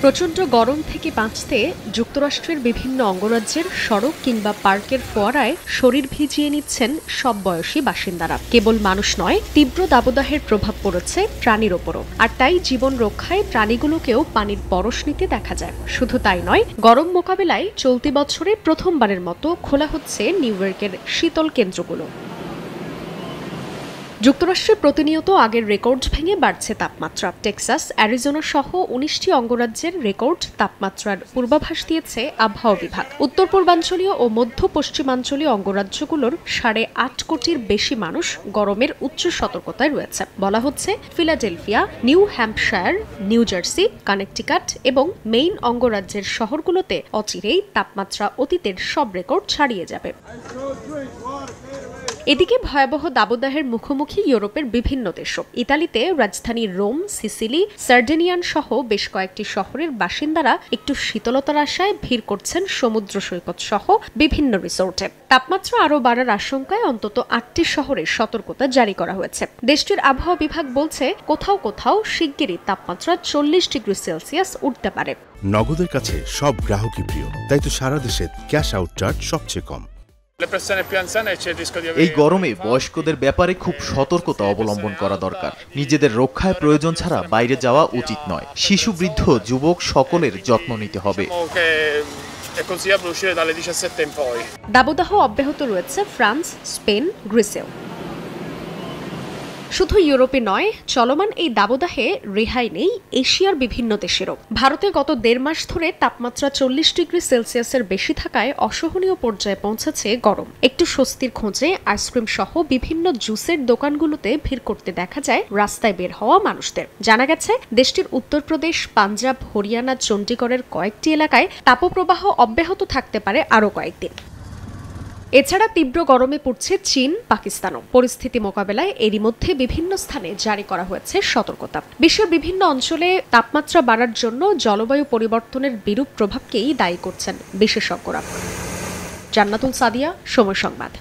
প্রচণ্ড গরম থেকে বাঁচতে যুক্তরাষ্ট্রের বিভিন্ন অঙ্গরাজ্যের সড়ক কিংবা পার্কের ফোয়ারায় শরীর ভিজিয়ে নিচ্ছেন সব বয়সী বাসিন্দারা। কেবল মানুষ নয়, তীব্র দাবদাহের প্রভাব পড়েছে প্রাণীর ওপরও। আর তাই জীবন রক্ষায় প্রাণীগুলোকেও পানির পরশ নিতে দেখা যায়। শুধু তাই নয়, গরম মোকাবেলায় চলতি বছরে প্রথমবারের মতো খোলা হচ্ছে নিউ ইয়র্কের শীতল কেন্দ্রগুলো। যুক্তরাষ্ট্রে প্রতিনিয়ত আগের রেকর্ড ভেঙে বাড়ছে তাপমাত্রা। টেক্সাস, অ্যারিজোনা সহ ১৯টি অঙ্গরাজ্যের রেকর্ড তাপমাত্রার পূর্বাভাস দিয়েছে আবহাওয়া বিভাগ। উত্তর পূর্বাঞ্চলীয় ও মধ্য পশ্চিমাঞ্চলীয় অঙ্গরাজ্যগুলোর ৮.৫ কোটির বেশি মানুষ গরমের উচ্চ সতর্কতায় রয়েছে। বলা হচ্ছে, Philadelphia, new Hampshire, new jersey, Connecticut এবং মেইন অঙ্গরাজ্যের শহরগুলোতে অচিরেই তাপমাত্রা অতীতের সব রেকর্ড ছাড়িয়ে যাবে। এদিকে ভয়াবহ দাবদাহের মুখোমুখি ইউরোপের বিভিন্ন দেশও। ইতালিতে রাজধানী রোম, সিসিলি, সার্ডিনিয়ান সহ বেশ কয়েকটি শহরের বাসিন্দারা একটু শীতলতার আশায় ভিড় করছেন সমুদ্র সৈকত সহ বিভিন্ন রিসোর্টে। তাপমাত্রা আরও বাড়ার আশঙ্কায় অন্তত ৮টি শহরে সতর্কতা জারি করা হয়েছে। দেশটির আবহাওয়া বিভাগ বলছে, কোথাও কোথাও শিগগিরই তাপমাত্রা ৪০ ডিগ্রি সেলসিয়াস উঠতে পারে। নগদের কাছে সব গ্রাহকই প্রিয়, তাই তো সারা দেশে ক্যাশ আউট চার্জ সবচেয়ে কম। এই গরমে বয়স্কদের ব্যাপারে খুব সতর্কতা অবলম্বন করা দরকার। নিজেদের রক্ষায় প্রয়োজন ছাড়া বাইরে যাওয়া উচিত নয়। শিশু, বৃদ্ধ, যুবক সকলের যত্ন নিতে হবে। দাবদাহ অব্যাহত রয়েছে ফ্রান্স, স্পেন, গ্রিসেও। শুধু ইউরোপে নয়, চলমান এই দাবদাহে রেহাই নেই এশিয়ার বিভিন্ন দেশেরও। ভারতে গত ১.৫ মাস ধরে তাপমাত্রা ৪০ ডিগ্রি সেলসিয়াসের বেশি থাকায় অসহনীয় পর্যায়ে পৌঁছেছে গরম। একটু স্বস্তির খোঁজে আইসক্রিম সহ বিভিন্ন জুসের দোকানগুলোতে ভিড় করতে দেখা যায় রাস্তায় বের হওয়া মানুষদের। জানা গেছে, দেশটির উত্তরপ্রদেশ, পাঞ্জাব, হরিয়ানা, চণ্ডীগড়ের কয়েকটি এলাকায় তাপপ্রবাহ অব্যাহত থাকতে পারে আরও কয়েকদিন। এছাড়া তীব্র গরমে পড়ছে চীন, পাকিস্তানও। পরিস্থিতি মোকাবেলায় এরই মধ্যে বিভিন্ন স্থানে জারি করা হয়েছে সতর্কতা। বিশ্বের বিভিন্ন অঞ্চলে তাপমাত্রা বাড়ার জন্য জলবায়ু পরিবর্তনের বিরূপ প্রভাবকেই দায়ী করছেন বিশেষজ্ঞরা। জান্নাতুল সাদিয়া, সময় সংবাদ।